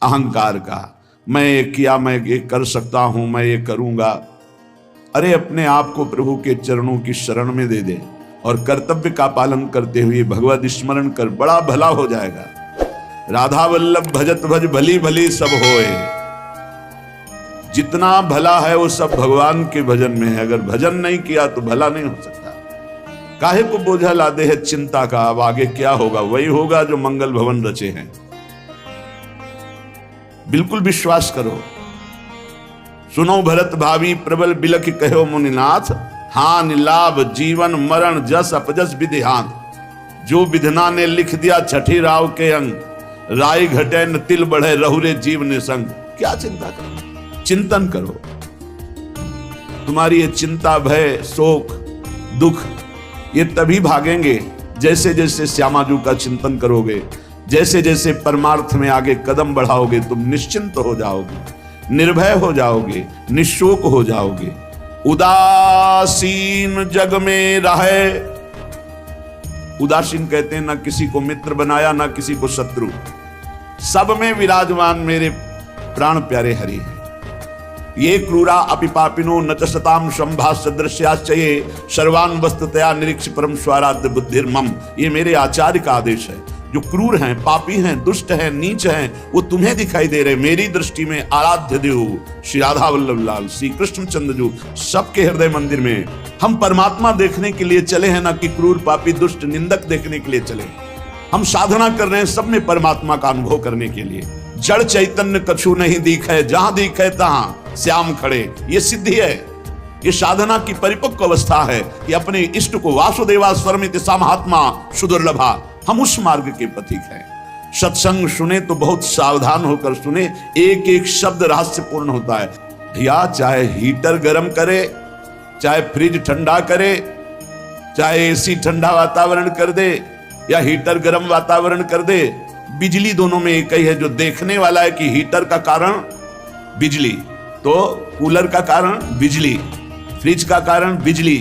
अहंकार का, मैं ये किया, मैं ये कर सकता हूं, मैं ये करूंगा। अरे अपने आप को प्रभु के चरणों की शरण में दे दे और कर्तव्य का पालन करते हुए भगवत स्मरण कर, बड़ा भला हो जाएगा। राधा वल्लभ भजत भज भली भली सब होए। जितना भला है वो सब भगवान के भजन में है। अगर भजन नहीं किया तो भला नहीं हो सकता। काहे को बोझा लादे है चिंता का, अब आगे क्या होगा? वही होगा जो मंगल भवन रचे हैं। बिल्कुल विश्वास करो। सुनो भरत भावी प्रबल बिलख कहो मुनिनाथ, हान लाभ जीवन मरण जस अपजस विधिहान। जो विधना ने लिख दिया छठी राव के अंग, राय घटे न तिल बढ़े रहुरे जीव निसंग। क्या चिंता करो? चिंतन करो। तुम्हारी ये चिंता, भय, शोक, दुख ये तभी भागेंगे जैसे जैसे श्यामाजू का चिंतन करोगे, जैसे जैसे परमार्थ में आगे कदम बढ़ाओगे। तुम निश्चिंत हो जाओगे, निर्भय हो जाओगे, निशोक हो जाओगे। उदासीन जग में रहे। उदासीन कहते हैं ना किसी को मित्र बनाया ना किसी को शत्रु, सब में विराजमान मेरे प्राण प्यारे हरि हैं। ये क्रूरा अपि पापिनो न च सताम संभास सदृश्याश्चये सर्वान वस्तुतया निरीक्ष परम स्वाराध्य बुद्धिर्मम। ये मेरे आचार्य का आदेश है। जो क्रूर हैं, पापी हैं, दुष्ट हैं, नीच हैं, वो तुम्हें दिखाई दे रहे। मेरी दृष्टि में आराध्य देव श्री राधा वल्लभ लाल, श्री कृष्ण चंद्रजू सबके हृदय मंदिर में हम परमात्मा देखने के लिए चले हैं, ना कि क्रूर, पापी, दुष्ट, निंदक देखने के लिए चले। हम साधना कर रहे हैं सब में परमात्मा का अनुभव करने के लिए। जड़ चैतन्य कछु नहीं दिखे, जहां दिखे तहां श्याम खड़े। ये सिद्धि है, ये साधना की परिपक्व अवस्था है कि अपने इष्ट को वासुदेवा स्वरमिति सामहात्मा सुदुर्लभा। हम उस मार्ग के पथिक हैं। सत्संग सुने तो बहुत सावधान होकर सुने। एक एक शब्द रहस्यपूर्ण होता है। भैया चाहे हीटर गर्म करे, चाहे फ्रिज ठंडा करे, चाहे एसी ठंडा वातावरण कर दे या हीटर गर्म वातावरण कर दे, बिजली दोनों में एक ही है। जो देखने वाला है कि हीटर का कारण बिजली, तो कूलर का कारण बिजली, फ्रिज का कारण बिजली,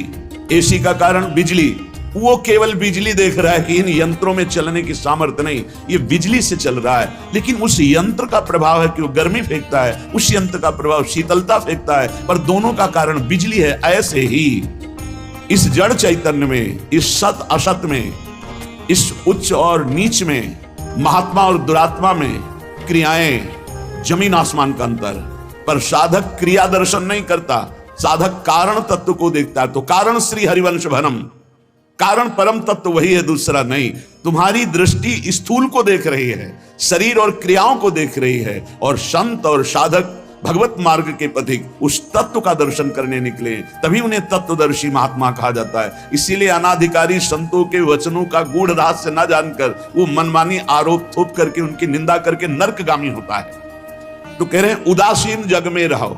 एसी का कारण बिजली, वो केवल बिजली देख रहा है कि इन यंत्रों में चलने की सामर्थ्य नहीं, ये बिजली से चल रहा है। लेकिन उस यंत्र का प्रभाव है कि वो गर्मी फेंकता है, उस यंत्र का प्रभाव शीतलता फेंकता है, पर दोनों का कारण बिजली है। ऐसे ही इस जड़ चैतन्य में, इस सत असत में, इस उच्च और नीच में, महात्मा और दुरात्मा में क्रियाएं जमीन आसमान का अंतर। पर साधक क्रिया दर्शन नहीं करता, साधक कारण तत्व को देखता है। तो कारण श्री हरिवंश भनम, कारण परम तत्व वही है, दूसरा नहीं। तुम्हारी दृष्टि स्थूल को देख रही है, शरीर और क्रियाओं को देख रही है, और संत और साधक भगवत मार्ग के पथिक उस तत्व का दर्शन करने निकले, तभी उन्हें तत्वदर्शी महात्मा कहा जाता है। इसीलिए अनाधिकारी संतों के वचनों का गूढ़ रहस्य न जानकर वो मनमानी आरोप थोप करके उनकी निंदा करके नरकगामी होता है। तो कह रहे हैं उदासीन जग में रहो।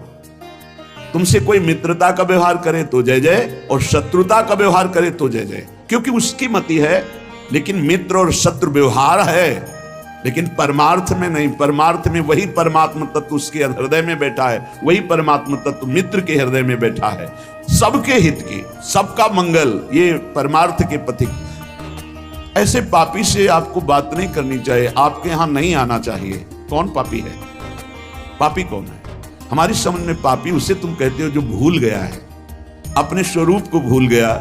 तुमसे कोई मित्रता का व्यवहार करे तो जय जय, और शत्रुता का व्यवहार करे तो जय जय, क्योंकि उसकी मति है। लेकिन मित्र और शत्रु व्यवहार है, लेकिन परमार्थ में नहीं। परमार्थ में वही परमात्मा तत्व उसके हृदय में बैठा है, वही परमात्मा तत्व मित्र के हृदय में बैठा है। सबके हित की, सबका मंगल, ये परमार्थ के पथिक। ऐसे पापी से आपको बात नहीं करनी चाहिए, आपके यहां नहीं आना चाहिए। कौन पापी है? पापी कौन है? हमारी समझ में पापी उसे तुम कहते हो जो भूल गया है, अपने स्वरूप को भूल गया,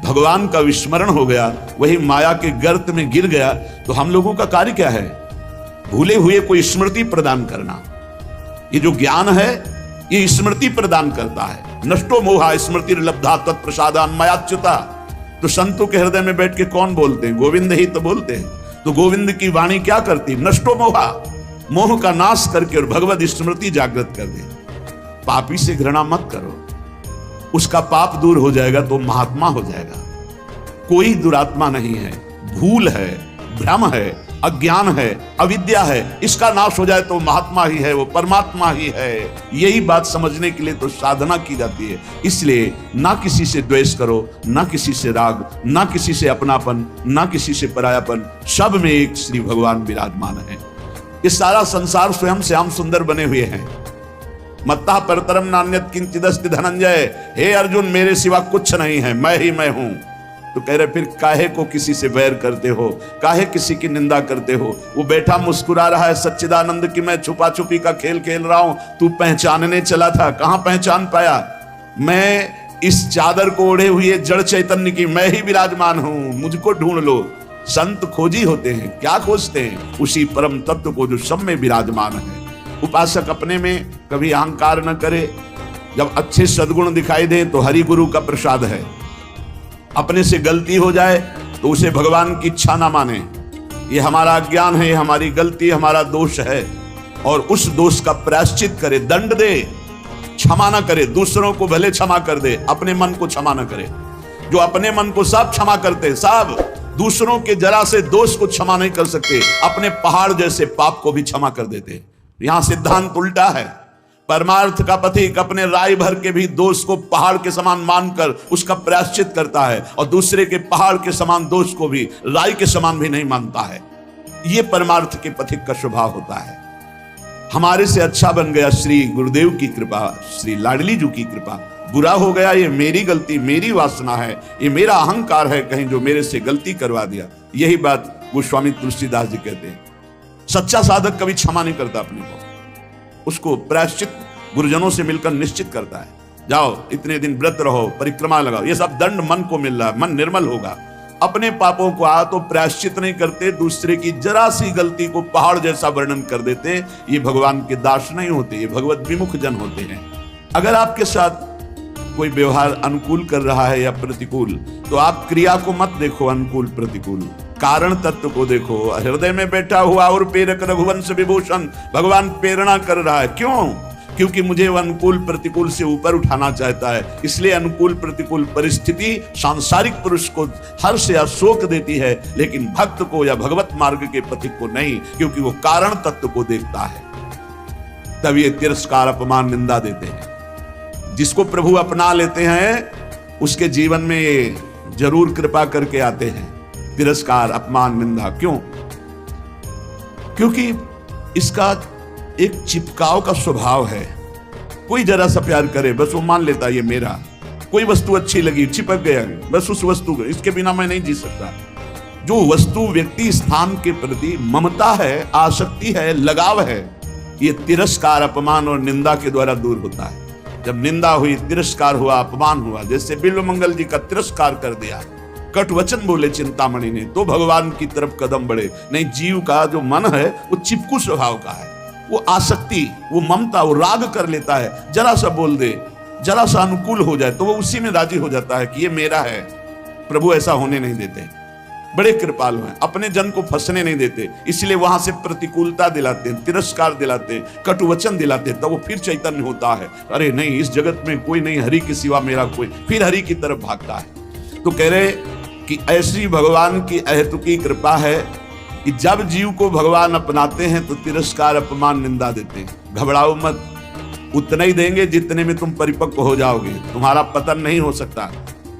भगवान का विस्मरण हो गया, वही माया के गर्त में गिर गया। तो हम लोगों का कार्य क्या है? भूले हुए को स्मृति प्रदान करना। ये जो ज्ञान है ये स्मृति प्रदान करता है। नष्टो मोहा स्मृति लब्धा तत्प्रसादान मयाच्युता। तो संतों के हृदय में बैठ के कौन बोलते हैं? गोविंद ही तो बोलते हैं। तो गोविंद की वाणी क्या करती? नष्टो मोहा, मोह का नाश करके और भगवत स्मृति जागृत कर दे। पापी से घृणा मत करो, उसका पाप दूर हो जाएगा तो महात्मा हो जाएगा। कोई दुरात्मा नहीं है, भूल है, भ्रम है, अज्ञान है, अविद्या है, इसका नाश हो जाए तो महात्मा ही है, वो परमात्मा ही है। यही बात समझने के लिए तो साधना की जाती है। इसलिए ना किसी से द्वेष करो, ना किसी से राग, ना किसी से अपनापन, ना किसी से परायापन, सब में एक श्री भगवान विराजमान है। ये सारा संसार स्वयं श्याम सुंदर बने हुए हैं। मत्ता परतरम नान्यत किंचिदस्ति धनंजय। हे अर्जुन, मेरे सिवा कुछ नहीं है, मैं ही मैं हूं। तो कह रहे फिर काहे को किसी से वैर करते हो, काहे किसी की निंदा करते हो। वो बैठा मुस्कुरा रहा है सच्चिदानंद की मैं छुपा छुपी का खेल खेल रहा हूं, तू पहचानने चला था, कहां पहचान पाया। मैं इस चादर को ओढ़े हुए जड़ चैतन्य की मैं ही विराजमान हूं, मुझको ढूंढ लो। संत खोजी होते हैं, क्या खोजते हैं? उसी परम तत्व को जो सब में विराजमान है। उपासक अपने में कभी अहंकार न करे, जब अच्छे सद्गुण दिखाई दे तो हरि गुरु का प्रसाद है। अपने से गलती हो जाए तो उसे भगवान की इच्छा ना माने, ये हमारा अज्ञान है, हमारी गलती, हमारा दोष है, और उस दोष का प्रायश्चित करे, दंड दे, क्षमा ना करे। दूसरों को भले क्षमा कर दे, अपने मन को क्षमा ना करे। जो अपने मन को सब क्षमा करते, सब दूसरों के जरा से दोष को क्षमा नहीं कर सकते, अपने पहाड़ जैसे पाप को भी क्षमा कर देते। यहां सिद्धांत उल्टा है। परमार्थ का पथिक अपने राय भर के भी दोष को पहाड़ के समान मानकर उसका प्रायश्चित करता है, और दूसरे के पहाड़ के समान दोष को भी राय के समान भी नहीं मानता है। यह परमार्थ के पथिक का स्वभाव होता है। हमारे से अच्छा बन गया श्री गुरुदेव की कृपा, श्री लाडली जी की कृपा। बुरा हो गया ये मेरी गलती, मेरी वासना है, ये मेरा अहंकार है कहीं जो मेरे से गलती करवा दिया। यही बात गोस्वामी तुलसीदास जी कहते हैं। सच्चा साधक कभी क्षमा नहीं करता अपने को, उसको प्रायश्चित गुरुजनों से मिलकर निश्चित करता है। जाओ इतने दिन व्रत रहो, परिक्रमा लगाओ, ये सब दंड मन को मिल रहा है, मन निर्मल होगा। अपने पापों को तो प्रायश्चित नहीं करते, दूसरे की जरा सी गलती को पहाड़ जैसा वर्णन कर देते। ये भगवान के दास नहीं होते, ये भगवत विमुख जन होते हैं। अगर आपके साथ कोई व्यवहार अनुकूल कर रहा है या प्रतिकूल, तो आप क्रिया को मत देखो, अनुकूल प्रतिकूल, कारण तत्व को देखो। हृदय में बैठा हुआ और प्रेरक रघुवंश विभूषण भगवान प्रेरणा कर रहा है। क्यों? क्योंकि मुझे वह अनुकूल प्रतिकूल से ऊपर उठाना चाहता है। इसलिए अनुकूल प्रतिकूल परिस्थिति सांसारिक पुरुष को हर्ष या शोक देती है, लेकिन भक्त को या भगवत मार्ग के पथिक को नहीं, क्योंकि वो कारण तत्व को देखता है। तब ये तिरस्कार अपमान निंदा देते हैं। जिसको प्रभु अपना लेते हैं उसके जीवन में ये जरूर कृपा करके आते हैं, तिरस्कार अपमान निंदा। क्यों? क्योंकि इसका एक चिपकाव का स्वभाव है। कोई जरा सा प्यार करे बस वो मान लेता ये मेरा। कोई वस्तु अच्छी लगी, चिपक गया बस उस वस्तु को, इसके बिना मैं नहीं जी सकता। जो वस्तु व्यक्ति स्थान के प्रति ममता है, आसक्ति है, लगाव है, ये तिरस्कार अपमान और निंदा के द्वारा दूर होता है। जब निंदा हुई, तिरस्कार हुआ, अपमान हुआ, जैसे बिल्व मंगल जी का तिरस्कार कर दिया, कट वचन बोले चिंतामणि ने, तो भगवान की तरफ कदम बढ़े। नहीं, जीव का जो मन है वो चिपकू स्वभाव का है, वो आसक्ति, वो ममता, वो राग कर लेता है। जरा सा बोल दे, जरा सा अनुकूल हो जाए तो वो उसी में राजी हो जाता है कि ये मेरा है। प्रभु ऐसा होने नहीं देते, बड़े कृपालु हैं, अपने जन को फंसने नहीं देते। इसलिए वहां से प्रतिकूलता दिलाते हैं, तिरस्कार दिलाते हैं, कटुवचन दिलाते हैं, तब वो फिर चैतन्य होता है। अरे नहीं, इस जगत में कोई नहीं, हरि के सिवा मेरा कोई, फिर हरि की तरफ भागता है। तो कह रहे कि ऐसी भगवान की अहेतुकी कृपा है कि जब जीव को भगवान अपनाते हैं तो तिरस्कार अपमान निंदा देते हैं। घबराओ मत, उतना ही देंगे जितने में तुम परिपक्व हो जाओगे। तुम्हारा पतन नहीं हो सकता,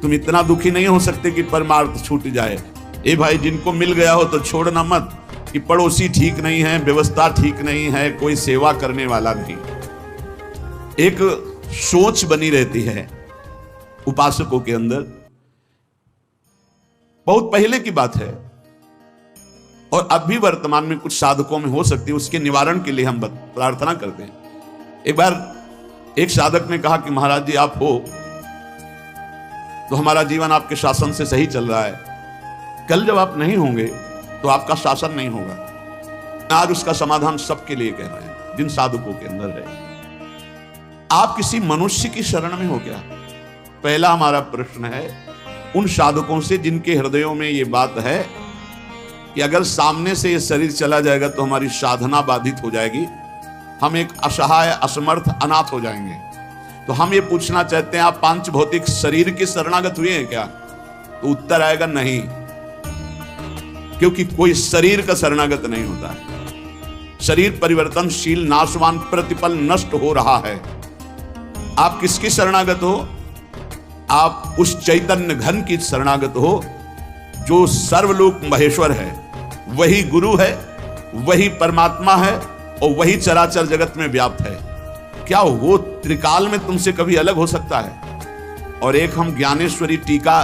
तुम इतना दुखी नहीं हो सकते कि परमार्थ छूट जाए। ए भाई, जिनको मिल गया हो तो छोड़ना मत कि पड़ोसी ठीक नहीं है, व्यवस्था ठीक नहीं है, कोई सेवा करने वाला नहीं। एक सोच बनी रहती है उपासकों के अंदर, बहुत पहले की बात है और अब भी वर्तमान में कुछ साधकों में हो सकती है। उसके निवारण के लिए हम प्रार्थना करते हैं। एक बार एक साधक ने कहा कि महाराज जी आप हो तो हमारा जीवन आपके शासन से सही चल रहा है, कल जब आप नहीं होंगे तो आपका शासन नहीं होगा। आज उसका समाधान सबके लिए कह रहे हैं जिन साधकों के अंदर है। आप किसी मनुष्य की शरण में हो क्या? पहला हमारा प्रश्न है उन साधकों से जिनके हृदयों में ये बात है कि अगर सामने से ये शरीर चला जाएगा तो हमारी साधना बाधित हो जाएगी, हम एक असहाय, असमर्थ, अनाथ हो जाएंगे। तो हम ये पूछना चाहते हैं आप पांच भौतिक शरीर के शरणागत हुए हैं क्या? तो उत्तर आएगा नहीं, क्योंकि कोई शरीर का शरणागत नहीं होता है। शरीर परिवर्तनशील, नाशवान, प्रतिपल नष्ट हो रहा है। आप किसकी शरणागत हो? आप उस चैतन्य घन की शरणागत हो जो सर्वलोक महेश्वर है, वही गुरु है, वही परमात्मा है और वही चराचर जगत में व्याप्त है। क्या वो त्रिकाल में तुमसे कभी अलग हो सकता है? और एक हम ज्ञानेश्वरी टीका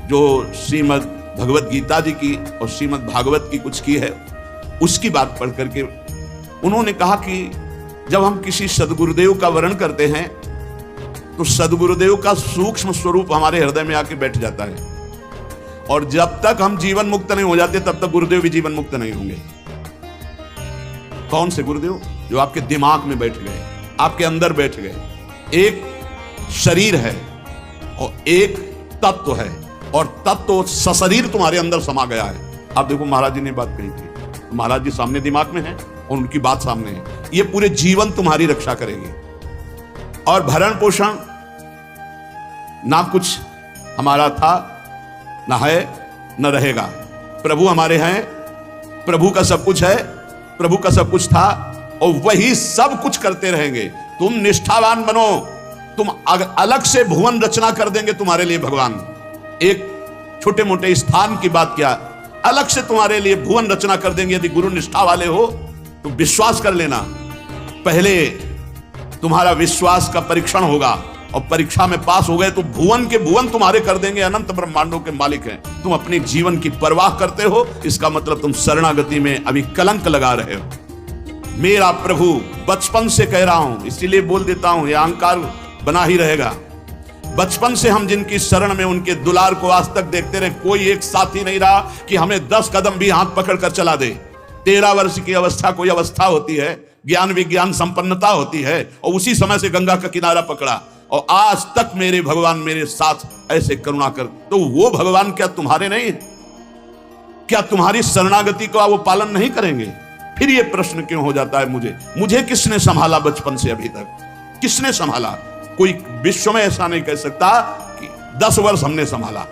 जो श्रीमद् भगवत गीता जी की और श्रीमद् भागवत की कुछ की है, उसकी बात पढ़ करके उन्होंने कहा कि जब हम किसी सदगुरुदेव का वर्ण करते हैं तो सदगुरुदेव का सूक्ष्म स्वरूप हमारे हृदय में आके बैठ जाता है, और जब तक हम जीवन मुक्त नहीं हो जाते तब तक गुरुदेव भी जीवन मुक्त नहीं होंगे। कौन से गुरुदेव? जो आपके दिमाग में बैठ गए, आपके अंदर बैठ गए। एक शरीर है और एक तत्व है, और तत्व सशरीर तुम्हारे अंदर समा गया है। आप देखो महाराज जी ने बात कही थी, तो महाराज जी सामने दिमाग में है और उनकी बात सामने है। ये पूरे जीवन तुम्हारी रक्षा करेंगे। और भरण पोषण ना कुछ हमारा था, ना है, न रहेगा। प्रभु हमारे हैं, प्रभु का सब कुछ है, प्रभु का सब कुछ था, और वही सब कुछ करते रहेंगे। तुम निष्ठावान बनो, तुम अलग से भुवन रचना कर देंगे तुम्हारे लिए भगवान। एक छोटे मोटे स्थान की बात क्या, अलग से तुम्हारे लिए भुवन रचना कर देंगे। यदि गुरु निष्ठा वाले हो तो विश्वास कर लेना, पहले तुम्हारा विश्वास का परीक्षण होगा, और परीक्षा में पास हो गए तो भुवन के भुवन तुम्हारे कर देंगे। अनंत ब्रह्मांडों के मालिक हैं। तुम अपने जीवन की परवाह करते हो, इसका मतलब तुम शरणागति में अभी कलंक लगा रहे हो। मेरा प्रभु बचपन से कह रहा हूं, इसीलिए बोल देता हूं, यह अहंकार बना ही रहेगा। बचपन से हम जिनकी शरण में, उनके दुलार को आज तक देखते रहे, कोई एक साथी नहीं रहा कि हमें 10 कदम भी हाथ पकड़ कर चला दे। 13 वर्ष की अवस्था कोई अवस्था होती है, ज्ञान विज्ञान संपन्नता होती है, और उसी समय से गंगा का किनारा पकड़ा, और आज तक मेरे भगवान मेरे साथ ऐसे करुणा कर। तो वो भगवान क्या तुम्हारे नहीं है? क्या तुम्हारी शरणागति का वो पालन नहीं करेंगे? फिर ये प्रश्न क्यों हो जाता है मुझे किसने संभाला बचपन से अभी तक? किसने संभाला? कोई विश्व में ऐसा नहीं कह सकता कि 10 वर्ष हमने संभाला,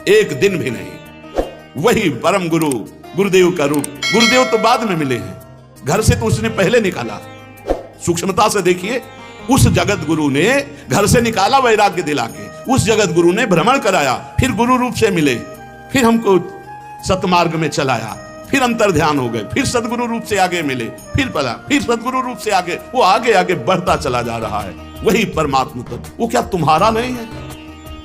एक दिन भी नहीं। वही परम गुरु गुरुदेव का रूप। गुरुदेव तो बाद में मिले हैं, घर से तो उसने पहले निकाला। सूक्ष्मता से देखिए, उस जगत गुरु ने घर से निकाला वैराग्य दिला के, उस जगत गुरु ने भ्रमण कराया, फिर गुरु रूप से मिले, फिर हमको सतमार्ग में चलाया, फिर अंतर ध्यान हो गए, फिर सदगुरु रूप से आगे मिले, फिर पला, फिर सदगुरु रूप से आगे, वो आगे आगे बढ़ता चला जा रहा है। वही परमात्मा तत्व। वो क्या तुम्हारा नहीं है?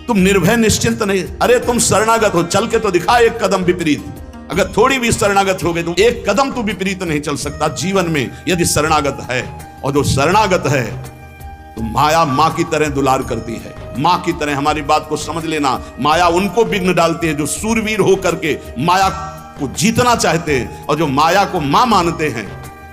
तुम निर्भय निश्चिंत नहीं? अरे तुम शरणागत हो, चल के तो दिखा एक कदम विपरीत। अगर थोड़ी भी शरणागत हो गए तो एक कदम तो विपरीत नहीं चल सकता जीवन में, यदि शरणागत है। और जो शरणागत है तो माया मां की तरह दुलार करती है, मां की तरह। हमारी बात को समझ लेना, माया उनको विघ्न डालती है जो सूरवीर हो करके माया को जीतना चाहते हैं, और जो माया को मां मानते हैं,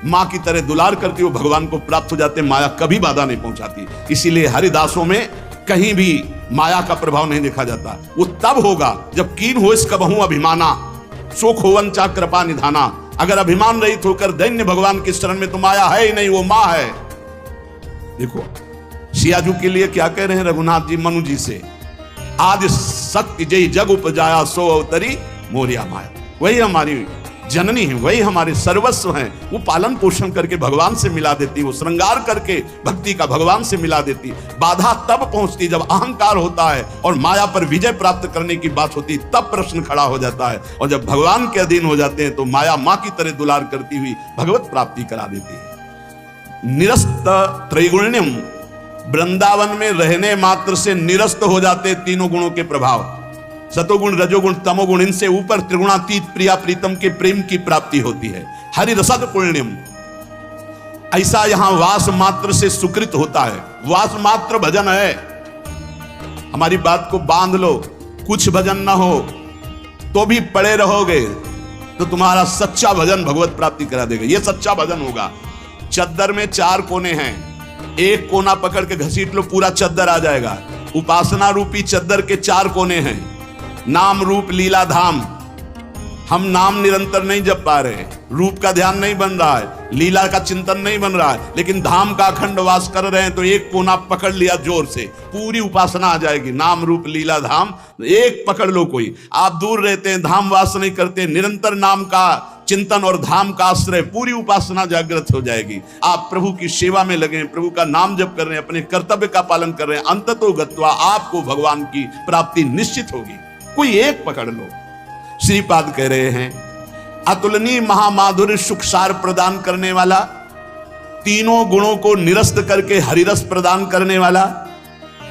मां की तरह दुलार करके वो भगवान को प्राप्त हो जाते हैं। माया कभी बाधा नहीं पहुंचाती। इसीलिए हरिदासों में कहीं भी माया का प्रभाव नहीं देखा जाता। वो तब होगा जब कीन हो इस कबहू अभिमाना, सो खोवन चा कृपा निधाना। अगर अभिमान रहित होकर दैन्य भगवान की शरण में तो माया है ही नहीं, वो मां है। देखो सियाजू के लिए क्या कह रहे हैं रघुनाथ जी मनु जी से, आदि शक्ति जय जग उपजाया सो अवतरी मोरिया माया। वही हमारी जननी है, वही हमारे सर्वस्व हैं। वो पालन पोषण करके भगवान से मिला देती, वो श्रृंगार करके भक्ति का भगवान से मिला देती। बाधा तब पहुंचती जब अहंकार होता है और माया पर विजय प्राप्त करने की बात होती, तब प्रश्न खड़ा हो जाता है। और जब भगवान के अधीन हो जाते हैं तो माया मां की तरह दुलार करती हुई भगवत प्राप्ति करा देती है। निरस्त त्रैगुण्यम, वृंदावन में रहने मात्र से निरस्त हो जाते तीनों गुणों के प्रभाव, सतोगुण रजोगुण तमोगुण। इनसे ऊपर त्रिगुणातीत प्रिया प्रीतम के प्रेम की प्राप्ति होती है। हरि रसद पुण्यम, ऐसा यहां वास मात्र से सुकृत होता है। वास मात्र भजन है। हमारी बात को बांध लो, कुछ भजन ना हो तो भी पड़े रहोगे तो तुम्हारा सच्चा भजन भगवत प्राप्ति करा देगा। यह सच्चा भजन होगा। चद्दर में 4 कोने हैं, एक कोना पकड़ के घसीट लो, पूरा चद्दर आ जाएगा। उपासना रूपी चद्दर के 4 कोने हैं, नाम रूप लीला धाम। हम नाम निरंतर नहीं जप पा रहे, रूप का ध्यान नहीं बन रहा है, लीला का चिंतन नहीं बन रहा है, लेकिन धाम का अखंड वास कर रहे हैं तो एक कोना पकड़ लिया जोर से, पूरी उपासना आ जाएगी। नाम रूप लीला धाम एक पकड़ लो। कोई आप दूर रहते हैं, धाम वास नहीं करते, निरंतर नाम का चिंतन और धाम का आश्रय, पूरी उपासना जागृत हो जाएगी। आप प्रभु की सेवा में लगे, प्रभु का नाम जप कर रहे हैं, अपने कर्तव्य का पालन कर रहे हैं, अंततो गत्वा आपको भगवान की प्राप्ति निश्चित होगी। कोई एक पकड़ लो। श्रीपाद कह रहे हैं, अतुलनीय महामाधुर्य सुखसार प्रदान करने वाला, तीनों गुणों को निरस्त करके हरिरस प्रदान करने वाला,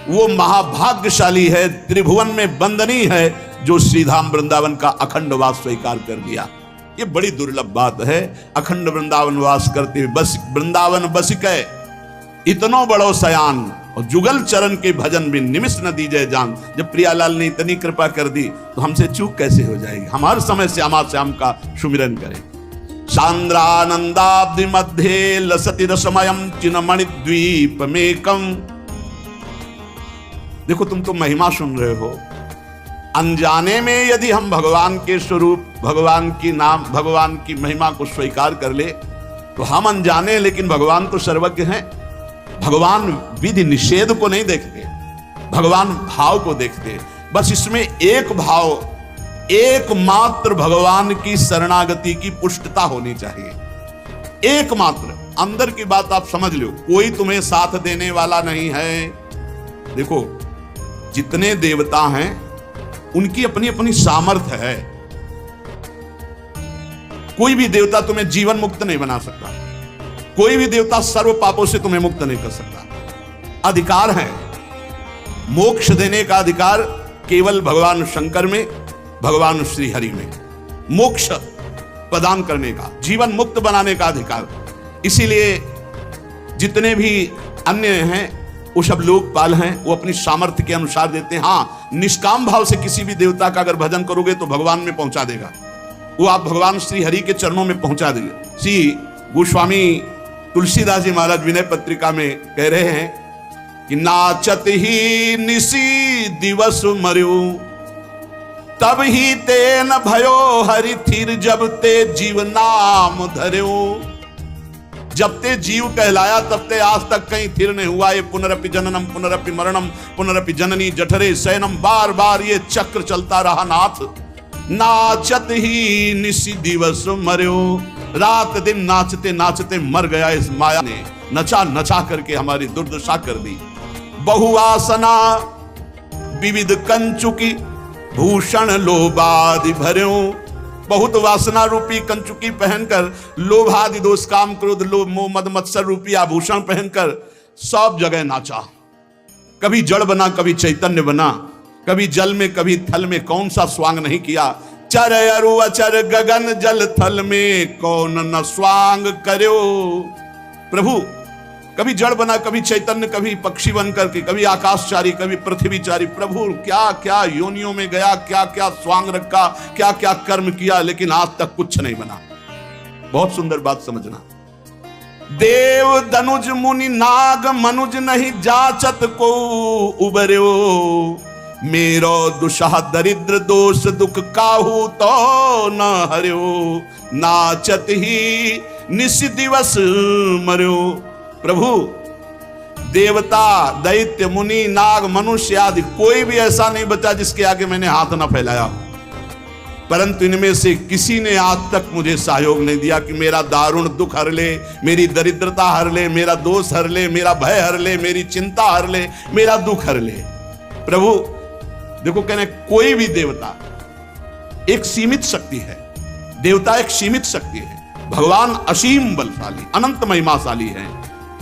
वो महाभाग्यशाली है, त्रिभुवन में वंदनीय है जो श्रीधाम वृंदावन का अखंड वास स्वीकार कर लिया। ये बड़ी दुर्लभ बात है। अखंड वृंदावन वास करते हुए बस वृंदावन बसिकै इतनो बड़ो सयान और जुगल चरण के भजन में निमिष न दीजिए जान। जब प्रियालाल ने इतनी कृपा कर दी तो हमसे चूक कैसे हो जाएगी। हम हर समय श्यामा श्याम का सुमिरन करें। सांद्रानंदाब्धि मध्य लसति रसमयम चिन्मणि द्वीप मेकम। देखो तुम तो महिमा सुन रहे हो, अनजाने में यदि हम भगवान के स्वरूप, भगवान की नाम, भगवान की महिमा को स्वीकार कर ले तो हम अनजाने, लेकिन भगवान तो सर्वज्ञ हैं। भगवान विधि निषेध को नहीं देखते, भगवान भाव को देखते। बस इसमें एक भाव, एकमात्र भगवान की शरणागति की पुष्टता होनी चाहिए। एकमात्र अंदर की बात आप समझ लो, कोई तुम्हें साथ देने वाला नहीं है। देखो जितने देवता हैं उनकी अपनी अपनी सामर्थ्य है। कोई भी देवता तुम्हें जीवन मुक्त नहीं बना सकता, कोई भी देवता सर्व पापों से तुम्हें मुक्त नहीं कर सकता। अधिकार है मोक्ष देने का, अधिकार केवल भगवान शंकर में, भगवान श्री हरि में। मोक्ष प्रदान करने का, जीवन मुक्त बनाने का अधिकार। इसीलिए जितने भी अन्य हैं वो सब लोकपाल हैं, वो अपनी सामर्थ्य के अनुसार देते हैं। हाँ, निष्काम भाव से किसी भी देवता का अगर भजन करोगे तो भगवान में पहुंचा देगा, वो आप भगवान श्री हरि के चरणों में पहुंचा देंगे। श्री गोस्वामी तुलसीदास जी महाराज विनय पत्रिका में कह रहे हैं कि नाचत ही निसी दिवस मर्यो तब ही ते न भयो हरि थिर जब ते जीव नाम धर्यो। जब ते जीव कहलाया तब ते आज तक कहीं थिर नहीं हुआ। ये पुनरपि जननम पुनरपि मरणम पुनरपि जननी जठरे शयनम, बार बार ये चक्र चलता रहा नाथ। नाचत ही निसी दिवस मर्यो, रात दिन नाचते नाचते मर गया इस माया ने। नचा नचा करके हमारी दुर्दशा कर दी। बहुआसना विविध कंचुकी भूषण लोभादि भर्यो। बहुत वासना रूपी कंचुकी पहनकर, लोभादि दोष काम क्रोध लोभ मोह मद मत्सर रूपी आभूषण पहनकर सब जगह नाचा। कभी जड़ बना, कभी चैतन्य बना, कभी जल में कभी थल में, कौन सा स्वांग नहीं किया। चर अरु अचर गगन जल थल में कौन न स्वांग कर्यो। प्रभु कभी जड़ बना, कभी चैतन्य, कभी पक्षी बनकर के, कभी आकाशचारी, कभी पृथ्वीचारी। प्रभु क्या क्या योनियों में गया, क्या क्या स्वांग रखा, क्या क्या कर्म किया, लेकिन आज तक कुछ नहीं बना। बहुत सुंदर बात समझना। देव धनुज मुनि नाग मनुज नहीं जाचत को उबर्यो। मेरो दुषा दरिद्र दोष दुख काहू तो न हर्यो। नाचत ही निस दिवस मर्यो। प्रभु देवता दैत्य मुनि नाग मनुष्य आदि कोई भी ऐसा नहीं बचा जिसके आगे मैंने हाथ न फैलाया, परंतु इनमें से किसी ने आज तक मुझे सहयोग नहीं दिया कि मेरा दारुण दुख हर ले, मेरी दरिद्रता हर ले, मेरा दोष हर ले, मेरा भय हर ले, मेरी चिंता हर ले, मेरा दुख हर ले। प्रभु देखो कहने कोई भी देवता एक सीमित शक्ति है, देवता एक सीमित शक्ति है, भगवान असीम बलशाली अनंत महिमाशाली है।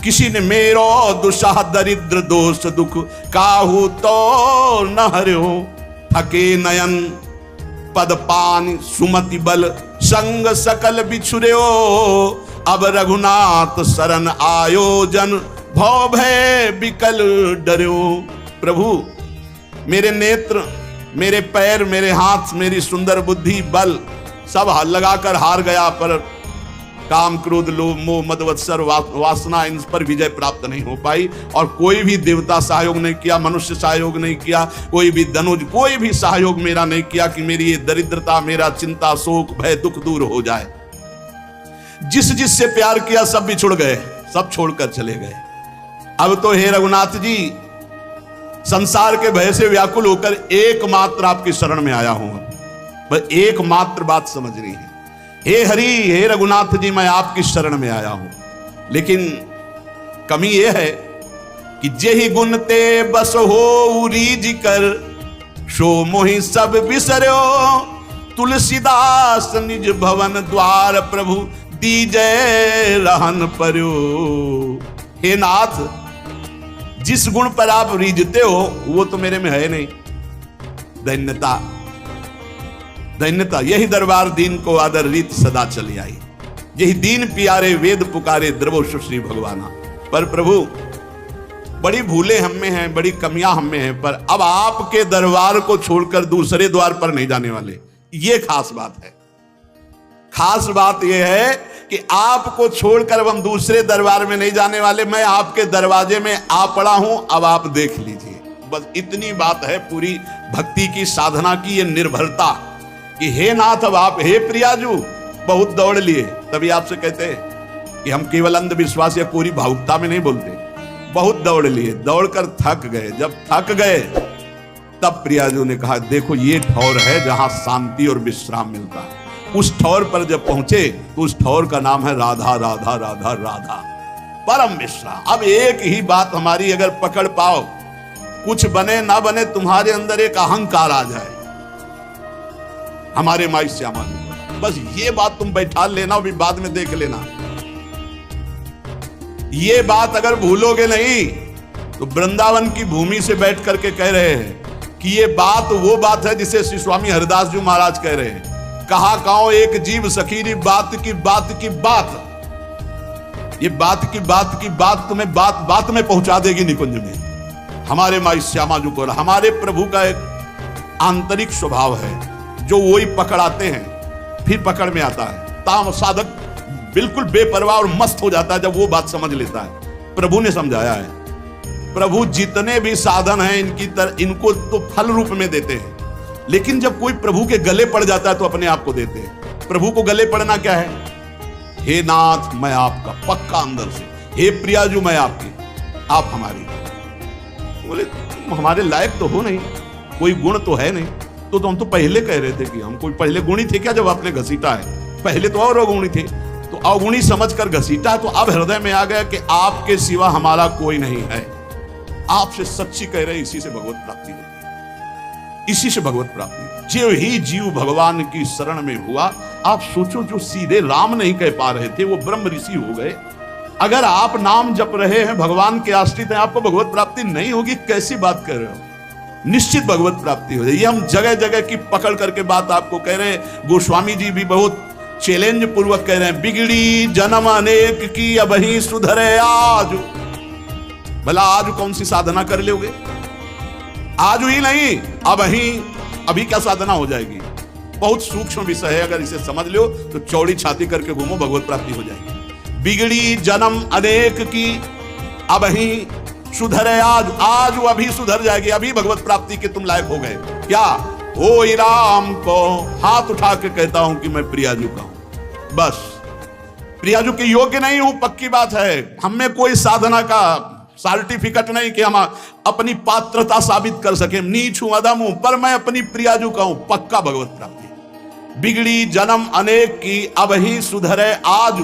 किसी ने मेरो दुषा दरिद्र दोष दुख काहू तो न हर्यो। थके नयन पद पान सुमति बल संग सकल बिछुर्यो। अब रघुनाथ शरण आयोजन भव भय बिकल डर्यो। प्रभु मेरे नेत्र, मेरे पैर, मेरे हाथ, मेरी सुंदर बुद्धि, बल सब लगाकर हार गया, पर काम क्रोध लोभ मोह मद मत्सर वासना इन पर विजय प्राप्त नहीं हो पाई। और कोई भी देवता सहयोग नहीं किया, मनुष्य सहयोग नहीं किया, कोई भी धनुज, कोई भी सहयोग मेरा नहीं किया कि मेरी ये दरिद्रता, मेरा चिंता शोक भय दुख दूर हो जाए। जिस जिससे प्यार किया सब बिछुड़ गए, सब छोड़कर चले गए। अब तो हे रघुनाथ जी संसार के भय से व्याकुल होकर एकमात्र आपकी शरण में आया हूं। बस एकमात्र बात समझनी है। हे हरि, हे रघुनाथ जी, मैं आपकी शरण में आया हूं, लेकिन कमी यह है कि जेहि गुण ते बस हो रीज कर, सो मोहि सब बिसर्यो। तुलसीदास निज भवन द्वार प्रभु दीजय रहन पर्यो। हे नाथ, जिस गुण पर आप रीझते हो वो तो मेरे में है नहीं। दैन्यता, दैन्यता यही दरबार दीन को आदर रीत सदा चली आई, यही दीन प्यारे वेद पुकारे द्रवो श्री भगवाना। पर प्रभु बड़ी भूलें हम में हैं, बड़ी कमियां हम में हैं, पर अब आपके दरबार को छोड़कर दूसरे द्वार पर नहीं जाने वाले। ये खास बात है। खास बात यह है कि आपको छोड़कर अब हम दूसरे दरबार में नहीं जाने वाले। मैं आपके दरवाजे में आ पड़ा हूं, अब आप देख लीजिए। बस इतनी बात है पूरी भक्ति की साधना की, ये निर्भरता कि हे नाथ अब आप, हे प्रियाजू, बहुत दौड़ लिए। तभी आपसे कहते हैं कि हम केवल अंधविश्वास या पूरी भावुकता में नहीं बोलते, बहुत दौड़ लिए, दौड़कर थक गए। जब थक गए तब प्रियाजू ने कहा देखो ये ठौर है जहां शांति और विश्राम मिलता है। उस ठौर पर जब पहुंचे तो उस ठौर का नाम है राधा राधा राधा राधा, परम विश्राम। अब एक ही बात हमारी अगर पकड़ पाओ, कुछ बने ना बने तुम्हारे अंदर एक अहंकार आ जाए, हमारे माई श्यामा जी, बस ये बात तुम बैठा लेना, अभी बाद में देख लेना। ये बात अगर भूलोगे नहीं तो वृंदावन की भूमि से बैठ करके कह रहे हैं कि ये बात वो बात है जिसे श्री स्वामी हरिदास जी महाराज कह रहे हैं, कहा काओ एक जीव सखीरी बात की बात की बात। ये बात की बात की बात तुम्हें बात बात में पहुंचा देगी निकुंज में। हमारे माई श्यामा जी को, हमारे प्रभु का एक आंतरिक स्वभाव है जो वही पकड़ाते हैं फिर पकड़ में आता है। ताम साधक बिल्कुल बेपरवाह और मस्त हो जाता है जब वो बात समझ लेता है। प्रभु ने समझाया है, प्रभु जितने भी साधन हैं इनको तो फल रूप में देते हैं, लेकिन जब कोई प्रभु के गले पड़ जाता है तो अपने आप को देते हैं। प्रभु को गले पड़ना क्या है? हे नाथ मैं आपका, पक्का अंदर से, हे प्रियाजू मैं आपकी, आप हमारी। बोले तुम हमारे लायक तो हो नहीं, कोई गुण तो है नहीं। तो हम तो पहले कह रहे थे कि हम कोई पहले गुणी थे क्या? जब आपने घसीटा है, पहले तो और अवगुणी थे, तो अवगुणी समझकर घसीटा, तो अब हृदय में आ गया कि आपके सिवा हमारा कोई नहीं है। आपसे सच्ची कह रहे, इसी से भगवत प्राप्ति होती है, इसी से भगवत प्राप्ति। जो ही जीव भगवान की शरण में हुआ, आप सोचो जो सीधे राम नहीं कह पा रहे थे वो ब्रह्म ऋषि हो गए। अगर आप नाम जप रहे हैं, भगवान के आश्रित हैं, आपको भगवत प्राप्ति नहीं होगी, कैसी बात कर रहे हो? निश्चित भगवत प्राप्ति हो जाएगी। हम जगह जगह की पकड़ करके बात आपको कह रहे हैं। गोस्वामी जी भी बहुत चैलेंज पूर्वक कह रहे हैं, बिगड़ी जन्म अनेक की अब ही सुधरे आज। भला आज कौन सी साधना कर लोगे? आज ही नहीं, अब ही, अभी क्या साधना हो जाएगी? बहुत सूक्ष्म विषय है, अगर इसे समझ लो तो चौड़ी छाती करके घूमो, भगवत प्राप्ति हो जाएगी। बिगड़ी जन्म अनेक की अब ही सुधरे आज, आज वो अभी सुधर जाएगी, अभी भगवत प्राप्ति के तुम लायक हो गए। क्या? ओ राम को हाथ उठा के कहता हूं कि मैं प्रियाजू का हूं, बस प्रियाजू के योग्य नहीं हूं, पक्की बात है। हमें कोई साधना का सर्टिफिकेट नहीं कि हम अपनी पात्रता साबित कर सके, नीच हूं, अदम हूं, पर मैं अपनी प्रियाजू का हूं, पक्का भगवत प्राप्ति। बिगड़ी जन्म अनेक की अब ही सुधरे आज,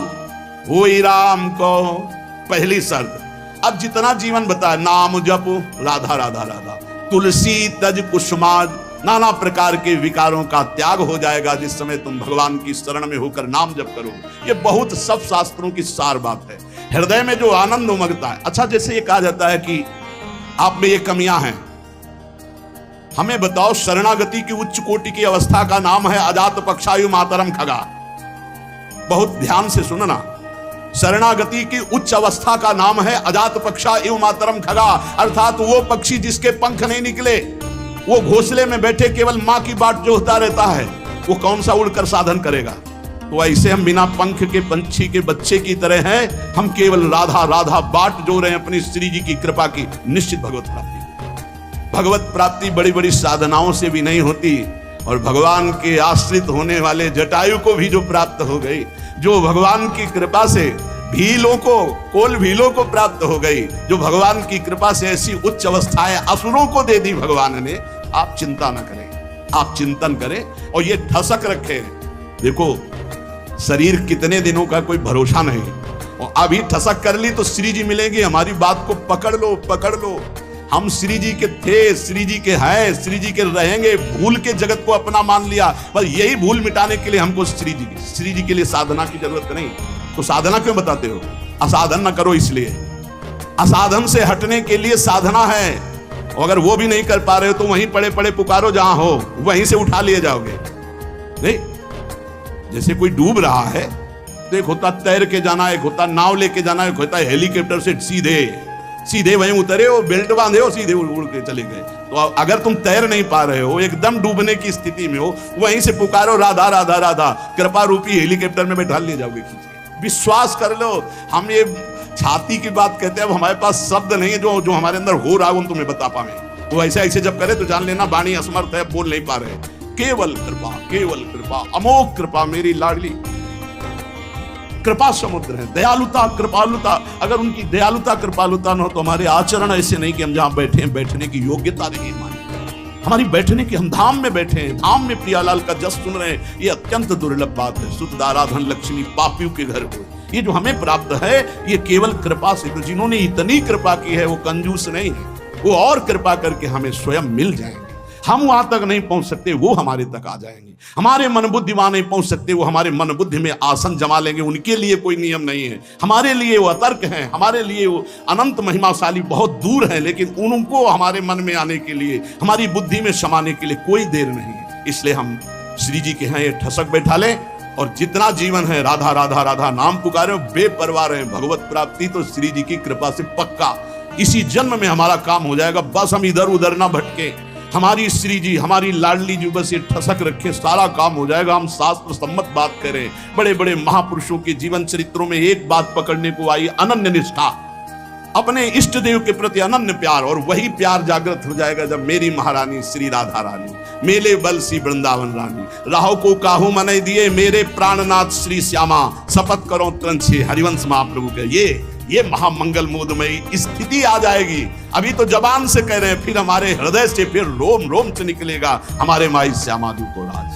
हो राम को पहली शर्त। अब जितना जीवन बताया, नाम जप, राधा राधा राधा, तुलसी तज कुसुमाज, नाना प्रकार के विकारों का त्याग हो जाएगा जिस समय तुम भगवान की शरण में होकर नाम जप करो। ये बहुत सब शास्त्रों की सार बात है। हृदय में जो आनंद उमगता है। अच्छा, जैसे ये कहा जाता है कि आप में ये कमियां हैं, हमें बताओ शरणागति की उच्च कोटि की अवस्था का नाम है अजात पक्षायु मातरम खगा। बहुत ध्यान से सुनना, शरणागति की उच्च अवस्था का नाम है अजात पक्षा एवं मातरम खगा, अर्थात वो पक्षी जिसके पंख नहीं निकले, वो घोंसले में बैठे केवल मां की बाट जोहता रहता है, वो कौन सा उड़कर साधन करेगा? तो ऐसे हम बिना पंख के पंछी के बच्चे की तरह हैं, हम केवल राधा राधा बाट जो रहे हैं अपनी श्री जी की कृपा की, निश्चित भगवत प्राप्ति। भगवत प्राप्ति बड़ी बड़ी साधनाओं से भी नहीं होती, और भगवान के आश्रित होने वाले जटायु को भी जो प्राप्त हो गई, जो भगवान की कृपा से भीलों को, कोल भीलों को प्राप्त हो गई, जो भगवान की कृपा से ऐसी उच्च अवस्थाएं असुरों को दे दी भगवान ने, आप चिंता ना करें, आप चिंतन करें और ये ठसक रखें। देखो शरीर कितने दिनों का कोई भरोसा नहीं, और अभी ठसक कर ली तो श्री जी मिलेंगे। हमारी बात को पकड़ लो, पकड़ लो। हम श्री जी के थे, श्री जी के हैं, श्री जी के रहेंगे, भूल के जगत को अपना मान लिया। बस यही भूल मिटाने के लिए हमको श्री जी के लिए साधना की जरूरत नहीं। तो साधना क्यों बताते हो? असाधन न करो, इसलिए असाधन से हटने के लिए साधना है। और अगर वो भी नहीं कर पा रहे हो तो वहीं पड़े पड़े पुकारो, जहां हो वहीं से उठा लिए जाओगे। नहीं, जैसे कोई डूब रहा है तो एक होता तैर के जाना, एक होता नाव लेके जाना, एक होता हेलीकॉप्टर से सीधे वहीं उतरे हो, बेल्ट बांधे हो, सीधे उड़ के चले गए। तो अगर तुम तैर नहीं पा रहे हो, एकदम डूबने की स्थिति में हो, वहीं से पुकारो राधा राधा राधा, कृपा रूपी हेलीकॉप्टर में बैठा ले जाओगे खींचे। विश्वास कर लो। हम ये छाती की बात कहते हैं, अब हमारे पास शब्द नहीं है जो हमारे अंदर हो रहा है हम तुम्हें बता पावे। वो ऐसे जब करे तो जान लेना वाणी असमर्थ है, बोल नहीं पा रहे। केवल कृपा, अमोघ कृपा, मेरी लाडली कृपा समुद्र है। दयालुता कृपालुता, अगर उनकी दयालुता कृपालुता न हो तो हमारे आचरण ऐसे नहीं कि हम जहां बैठे हैं बैठने की योग्यता नहीं हमारी। हमारी बैठने की, हम धाम में बैठे हैं, धाम में प्रियालाल का जस सुन रहे हैं, ये अत्यंत दुर्लभ बात है। सुत दाराधन लक्ष्मी पापियों के घर को ये जो हमें प्राप्त है ये केवल कृपा से। तो जिन्होंने इतनी कृपा की है वो कंजूस नहीं है, वो और कृपा करके हमें स्वयं मिल जाएंगे। हम वहां तक नहीं पहुंच सकते, वो हमारे तक आ जाएंगे। हमारे मन बुद्धि वहां नहीं पहुंच सकते, वो हमारे मन बुद्धि में आसन जमा लेंगे। उनके लिए कोई नियम नहीं है, हमारे लिए वो अतर्क हैं, हमारे लिए वो अनंत महिमाशाली बहुत दूर है, लेकिन उनको हमारे मन में आने के लिए, हमारी बुद्धि में समाने के लिए कोई देर नहीं है। इसलिए हम श्री जी के यहाँ ये ठसक बैठा लें और जितना जीवन है राधा राधा राधा नाम पुकारे, बेपरवाह रहे। भगवत प्राप्ति तो श्री जी की कृपा से पक्का इसी जन्म में हमारा काम हो जाएगा। बस हम इधर उधर ना भटके, हमारी श्री जी, हमारी लाडली जी बस ये ठसक रखे, सारा काम हो जाएगा। हम शास्त्र सम्मत बात करें, बड़े बड़े महापुरुषों के जीवन चरित्रों में एक बात पकड़ने को आई, अनन्य निष्ठा, अपने इष्ट देव के प्रति अनन्य प्यार। और वही प्यार जागृत हो जाएगा जब मेरी महारानी श्री राधा रानी मेले बल सी वृंदावन रानी राहो को काहू मने दिए, मेरे प्राणनाथ श्री श्यामा शपथ करो त्रंछे हरिवंश महाप्रभु के। ये महामंगल मोदमयी स्थिति आ जाएगी। अभी तो जबान से कह रहे हैं, फिर हमारे हृदय से, फिर रोम रोम से निकलेगा हमारे माई श्यामा को राज।